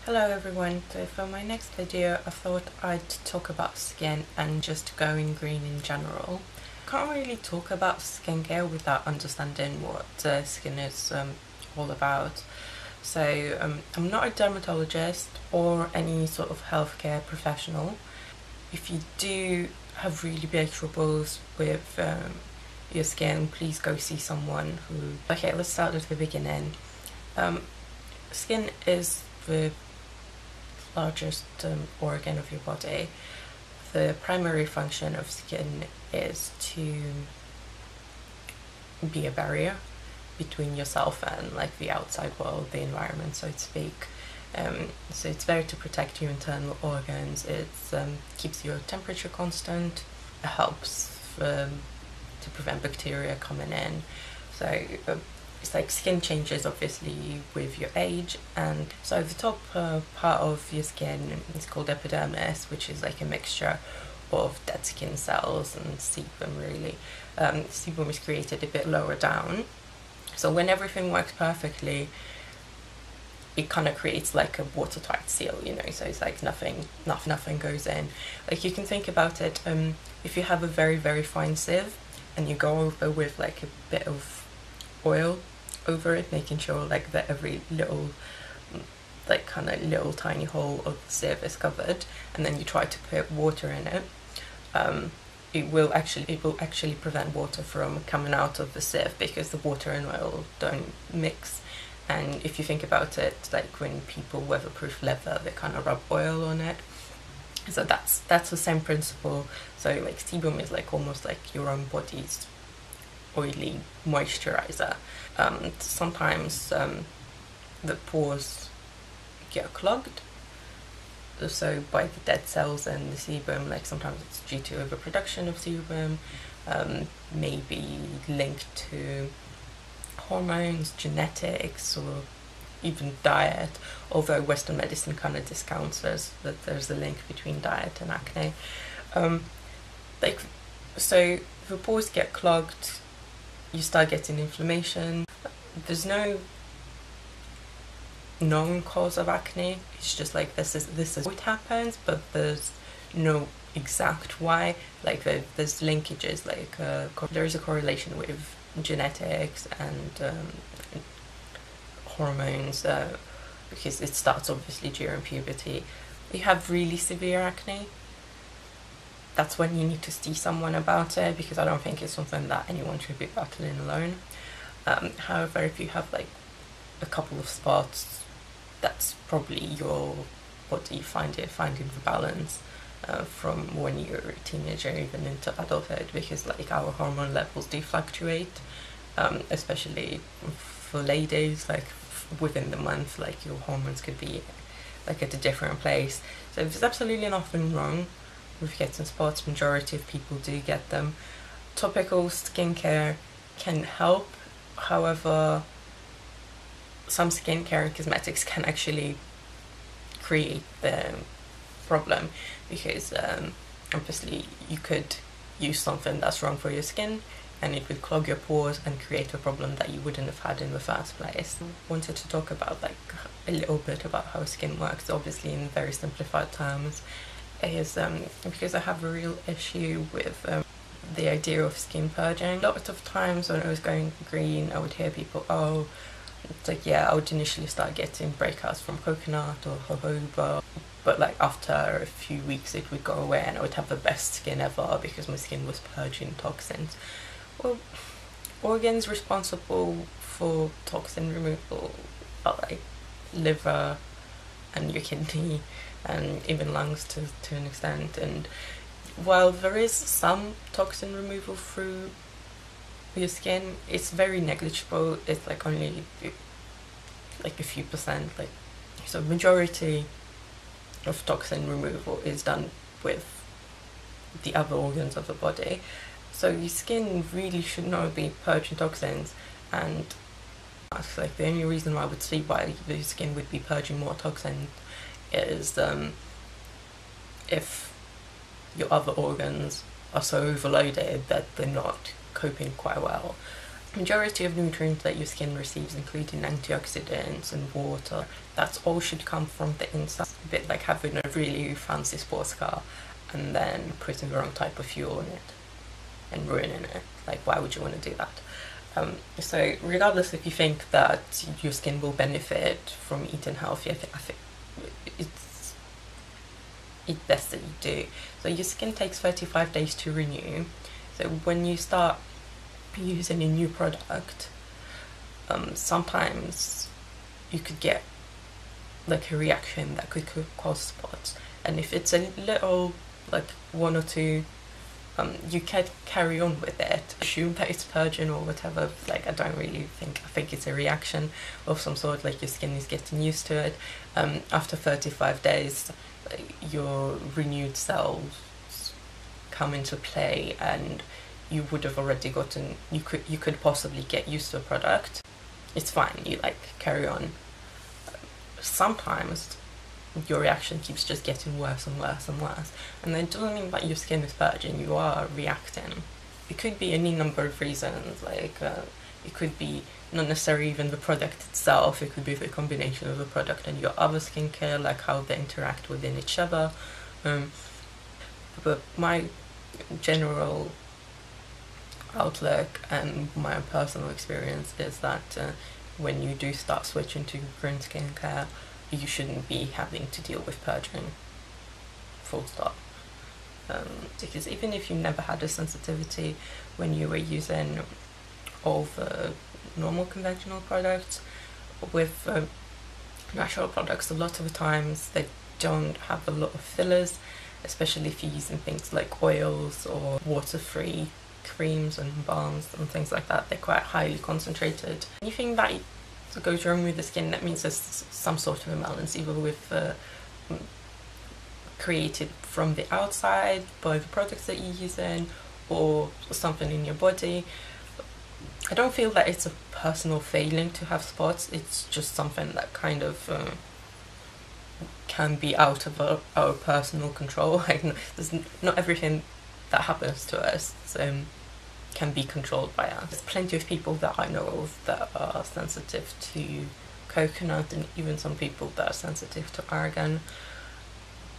Hello everyone, so for my next video I thought I'd talk about skin and just going green in general. Can't really talk about skincare without understanding what skin is all about. So I'm not a dermatologist or any sort of healthcare professional. If you do have really big troubles with your skin, please go see someone who... Okay, let's start at the beginning. Skin is the largest organ of your body. The primary function of skin is to be a barrier between yourself and like the outside world, the environment, so to speak. So it's there to protect your internal organs. It keeps your temperature constant. It helps to prevent bacteria coming in. So it's like skin changes obviously with your age, and so the top part of your skin is called epidermis, which is like a mixture of dead skin cells and sebum really. Sebum is created a bit lower down, so when everything works perfectly it kind of creates like a watertight seal, you know, so it's like nothing goes in. Like you can think about it, if you have a very fine sieve and you go over with like a bit of oil over it, making sure like that every little like kind of little tiny hole of the sieve is covered, and then you try to put water in it, it will actually prevent water from coming out of the sieve because the water and oil don't mix. And if you think about it, like when people weatherproof leather, they kind of rub oil on it, so that's the same principle. So like sebum is like almost like your own body's oily moisturizer. Sometimes the pores get clogged, so by the dead cells and the sebum. Like sometimes it's due to overproduction of sebum, maybe linked to hormones, genetics, or even diet, although Western medicine kind of discounts us that there's a link between diet and acne. Like, so the pores get clogged, you start getting inflammation. There's no known cause of acne. It's just like this is what happens, but there's no exact why. Like there's linkages, like there is a correlation with genetics and hormones, because it starts obviously during puberty. You have really severe acne, that's when you need to see someone about it, because I don't think it's something that anyone should be battling alone. However, if you have like a couple of spots, that's probably your body finding the balance from when you're a teenager even into adulthood, because like our hormone levels do fluctuate, especially for ladies. Like within the month, like your hormones could be like at a different place. So there's absolutely nothing wrong with getting spots. Majority of people do get them. Topical skincare can help, however some skincare and cosmetics can actually create the problem, because obviously you could use something that's wrong for your skin and it would clog your pores and create a problem that you wouldn't have had in the first place. Wanted to talk about like a little bit about how skin works, obviously in very simplified terms, is because I have a real issue with the idea of skin purging. A lot of times when I was going green, I would hear people, oh, it's like, yeah, I would initially start getting breakouts from coconut or jojoba, but like after a few weeks it would go away and I would have the best skin ever because my skin was purging toxins. Well, organs responsible for toxin removal are like liver and your kidney and even lungs to an extent, and while there is some toxin removal through your skin, it's very negligible. It's like only like a few percent. Like, so majority of toxin removal is done with the other organs of the body. So your skin really should not be purging toxins, and that's like the only reason why I would see why the skin would be purging more toxin is if your other organs are so overloaded that they're not coping quite well. majority of nutrients that your skin receives, including antioxidants and water, that's all should come from the inside. A bit like having a really fancy sports car and then putting the wrong type of fuel in it and ruining it. Like, why would you want to do that? So regardless if you think that your skin will benefit from eating healthy, I think it's best that you do. So your skin takes 35 days to renew. So when you start using a new product, sometimes you could get like a reaction that could cause spots, and if it's a little, like 1 or 2, you can carry on with it, assume that it's purging or whatever. Like, I think it's a reaction of some sort, like your skin is getting used to it. After 35 days, your renewed cells come into play, and you would have already gotten, you could possibly get used to a product. It's fine, you like carry on. Sometimes your reaction keeps just getting worse and worse and worse, and that doesn't mean that your skin is purging. You are reacting. It could be any number of reasons, like it could be not necessarily even the product itself, it could be the combination of the product and your other skincare, like how they interact within each other. But my general outlook and my personal experience is that when you do start switching to green skincare, you shouldn't be having to deal with purging, full stop. Because even if you never had a sensitivity when you were using all the normal conventional products, with natural products, a lot of the times they don't have a lot of fillers, especially if you're using things like oils or water-free creams and balms and things like that. They're quite highly concentrated. Anything that goes wrong with the skin, that means there's some sort of imbalance, either with created from the outside by the products that you're using, or something in your body. I don't feel that it's a personal failing to have spots. It's just something that kind of can be out of our personal control. Like, there's not everything that happens to us can be controlled by us. There's plenty of people that I know of that are sensitive to coconut, and even some people that are sensitive to argan.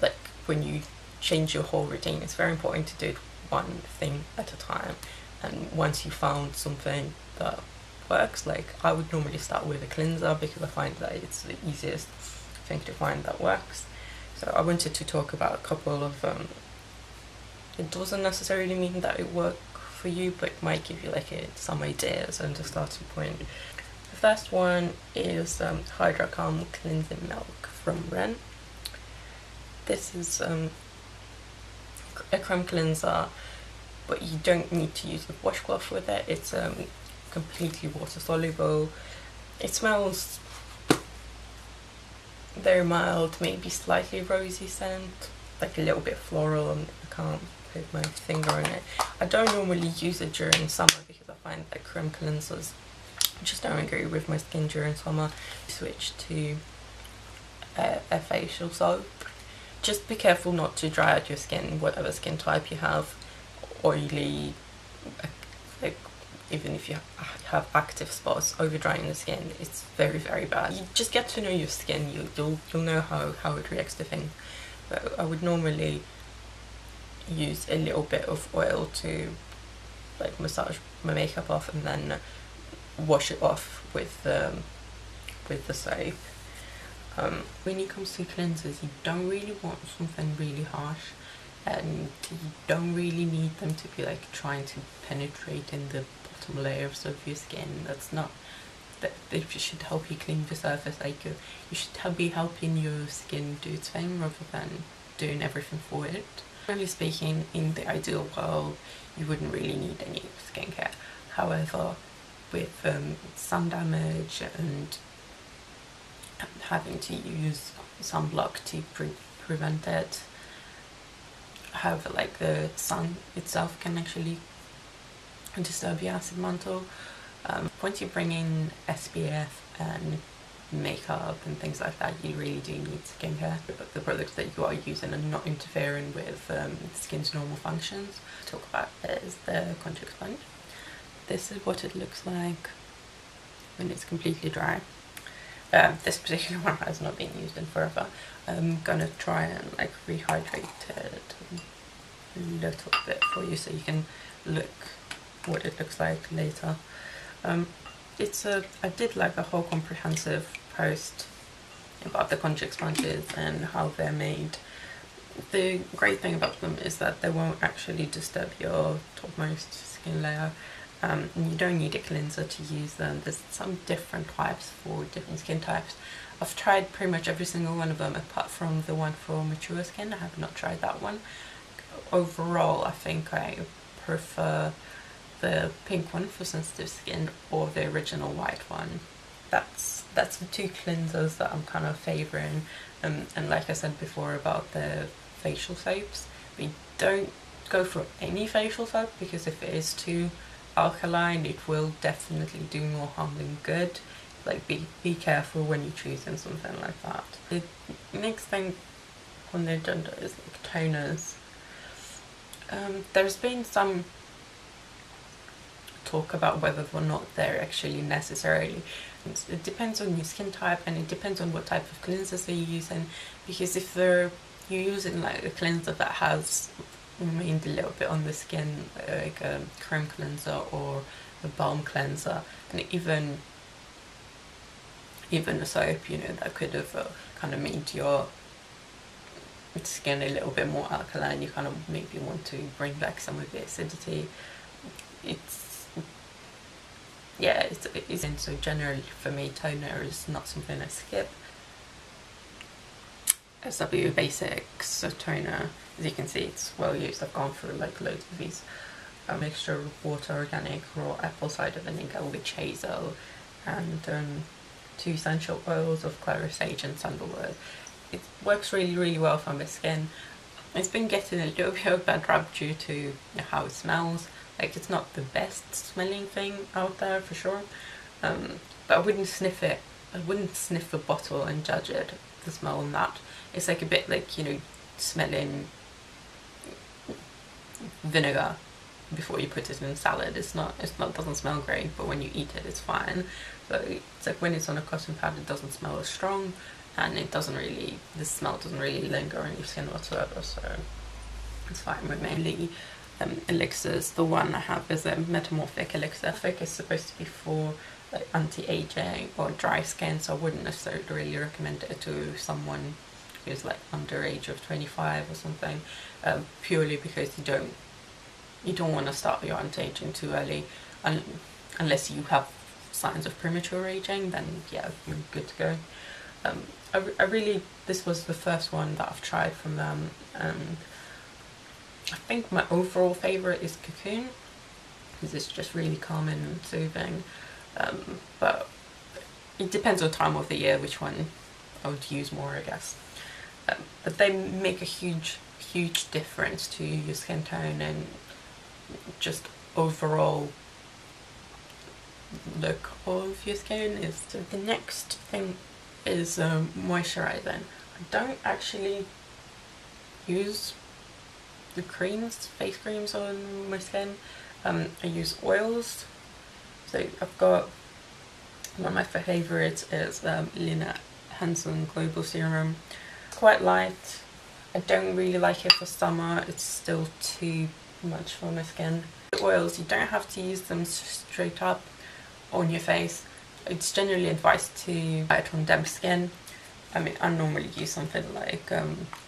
Like, when you change your whole routine, it's very important to do it one thing at a time. And once you found something that works, like I would normally start with a cleanser because I find that it's the easiest thing to find that works. So I wanted to talk about a couple of it doesn't necessarily mean that it works for you, but it might give you like some ideas and a starting point. The first one is Hydra Calm Cleansing Milk from Ren. This is a creme cleanser, but you don't need to use a washcloth with it. It's completely water soluble. It smells very mild, maybe slightly rosy scent, like a little bit floral, and I can't put my finger on it. I don't normally use it during summer because I find that creme cleansers just don't agree with my skin during summer. Switch to a facial soap. Just be careful not to dry out your skin, whatever skin type you have. Oily, like even if you have active spots, over drying the skin, it's very, very bad. You just get to know your skin, you'll know how it reacts to things. But I would normally use a little bit of oil to like massage my makeup off, and then wash it off with the soap. When it comes to cleansers, you don't really want something really harsh, and you don't really need them to be like trying to penetrate in the bottom layers of your skin. That's not that. They should help you clean the surface. Like you should be helping your skin do its thing rather than doing everything for it. Generally speaking, in the ideal world, you wouldn't really need any skincare. However, with sun damage and having to use sunblock to prevent it, however, like the sun itself can actually disturb your acid mantle. Once you bring in SPF and makeup and things like that, you really do need skincare. But the products that you are using are not interfering with the skin's normal functions. To talk about is the contact sponge. this is what it looks like when it's completely dry. This particular one has not been used in forever. I'm gonna try and like rehydrate it a little bit for you so you can look what it looks like later. I did like a whole comprehensive post about the conjure sponges and how they're made. The great thing about them is that they won't actually disturb your topmost skin layer. And you don't need a cleanser to use them. There's some different types for different skin types. I've tried pretty much every single one of them apart from the one for mature skin. I have not tried that one. Overall, I think I prefer the pink one for sensitive skin or the original white one. That's the two cleansers that I'm kind of favouring. And like I said before about the facial soaps, we don't go for any facial soap because if it is too alkaline, it will definitely do more harm than good. Like be careful when you're choosing something like that. The next thing on the agenda is like toners. There's been some talk about whether or not they're actually necessarily. It depends on your skin type and it depends on what type of cleansers you're using, because if you're using like a cleanser that has remained a little bit on the skin, like a cream cleanser or a balm cleanser, and even a soap, you know, that could have kind of made your skin a little bit more alkaline, you kind of maybe want to bring back some of the acidity. And so generally for me, toner is not something I skip. SW Basics toner, as you can see, it's well used. I've gone through like loads of these. A mixture of water, organic, raw apple cider vinegar with hazel, and 2 essential oils of clary sage and sandalwood. It works really well for my skin. It's been getting a little bit of bad rap due to how it smells. Like, it's not the best smelling thing out there for sure, but I wouldn't sniff it. I wouldn't sniff the bottle and judge it, the smell on that. It's like a bit like, you know, smelling vinegar before you put it in salad. It doesn't smell great, but when you eat it, it's fine. So it's like when it's on a cotton pad, it doesn't smell as strong, and the smell doesn't really linger on your skin whatsoever, so it's fine with me. Elixirs, the one I have is a metamorphic elixir. Metamorphic is supposed to be for like anti-aging or dry skin, so I wouldn't necessarily really recommend it to someone who's like under age of 25 or something, purely because you don't want to start your anti-aging too early, unless you have signs of premature aging. Then yeah, you're good to go. This was the first one that I've tried from them, and I think my overall favourite is Cocoon, because it's just really calming and soothing, but it depends on time of the year which one I would use more, I guess. But they make a huge difference to your skin tone and just overall look of your skin. The next thing is moisturising. I don't actually use the face creams on my skin. I use oils. So I've got one of my favourites is Lina Hansen Global Serum. Quite light. I don't really like it for summer. It's still too much for my skin. The oils, you don't have to use them straight up on your face. It's generally advised to buy it on damp skin. I mean, I normally use something like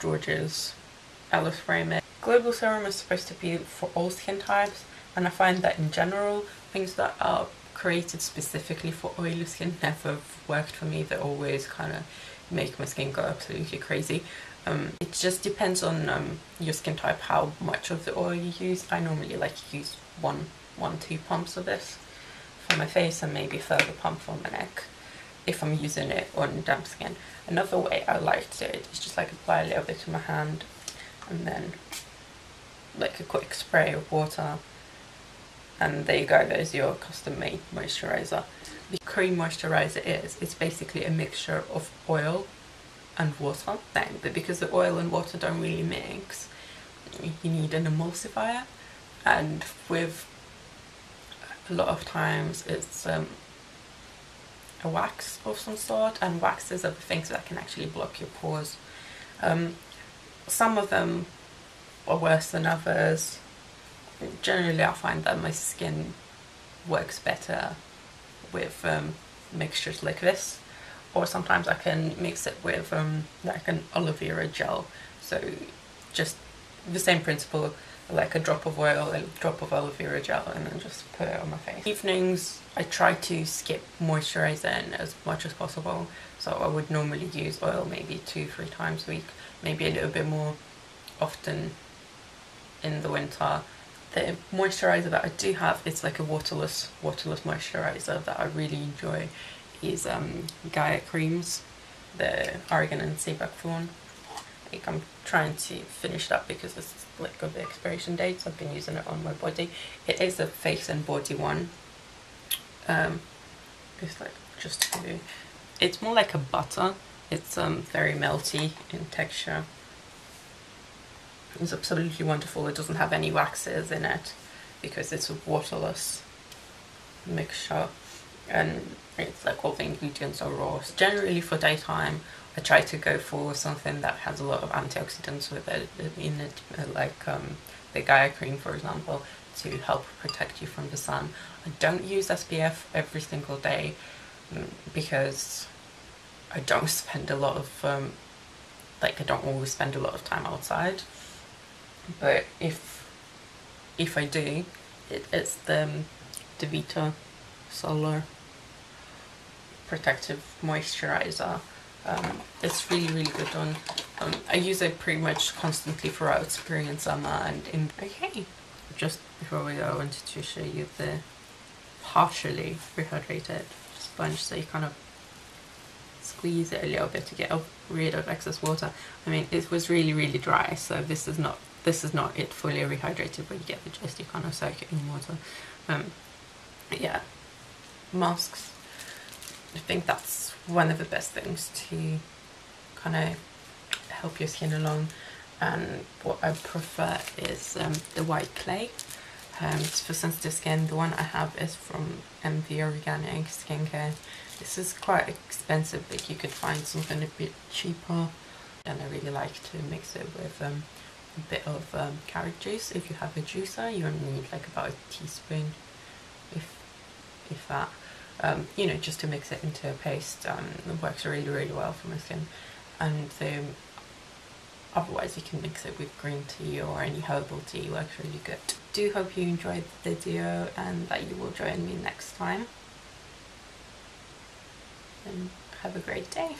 George's Aloe Spray Mist. Global Serum is supposed to be for all skin types, and I find that in general, things that are created specifically for oily skin never worked for me. They always kind of make my skin go absolutely crazy. It just depends on your skin type, how much of the oil you use. I normally like to use two pumps of this for my face and maybe a further pump for my neck if I'm using it on damp skin. Another way I like to do it is just like apply a little bit to my hand and then like a quick spray of water, and there you go, there's your custom made moisturiser. The cream moisturiser it's basically a mixture of oil and water, but because the oil and water don't really mix, you need an emulsifier, and with a lot of times it's a wax of some sort, and waxes are the things that can actually block your pores. Some of them are worse than others. Generally I find that my skin works better with mixtures like this, or sometimes I can mix it with like an aloe vera gel. So just the same principle, like a drop of oil, a drop of aloe vera gel, and then just put it on my face. Evenings I try to skip moisturizing as much as possible, so I would normally use oil maybe 2-3 times a week, maybe a little bit more often in the winter. The moisturizer that I do have, it's like a waterless moisturizer that I really enjoy, is Gaia Creams, the Argan and Seabuckthorn. Like, I'm trying to finish that because it's like got the expiration date, so I've been using it on my body. It is a face and body one. It's like it's more like a butter. It's very melty in texture. It's absolutely wonderful. It doesn't have any waxes in it because it's a waterless mixture, and it's like all the ingredients are raw. Generally for daytime I try to go for something that has a lot of antioxidants with it in it, like the Gaia cream, for example, to help protect you from the sun. I don't use SPF every single day because I don't spend a lot of like, I don't always spend a lot of time outside, but if I do, it's the Vita Solar Protective Moisturizer. It's really good on. I use it pretty much constantly throughout spring and summer. And okay, just before we go, I wanted to show you the partially rehydrated sponge. So you kind of squeeze it a little bit to get rid of excess water. I mean, it was really dry, so this is not it fully rehydrated, but you get the gist. You kind of soak it in water. Yeah, masks, I think that's one of the best things to kind of help your skin along. And what I prefer is the white clay. It's for sensitive skin. The one I have is from MV Organic Skincare. This is quite expensive, but you could find something a bit cheaper. And I really like to mix it with a bit of carrot juice. If you have a juicer, you only need like about a teaspoon, if that. You know, just to mix it into a paste. It works really well for my skin. And otherwise you can mix it with green tea or any herbal tea. It works really good. Do hope you enjoyed the video and that you will join me next time. And have a great day.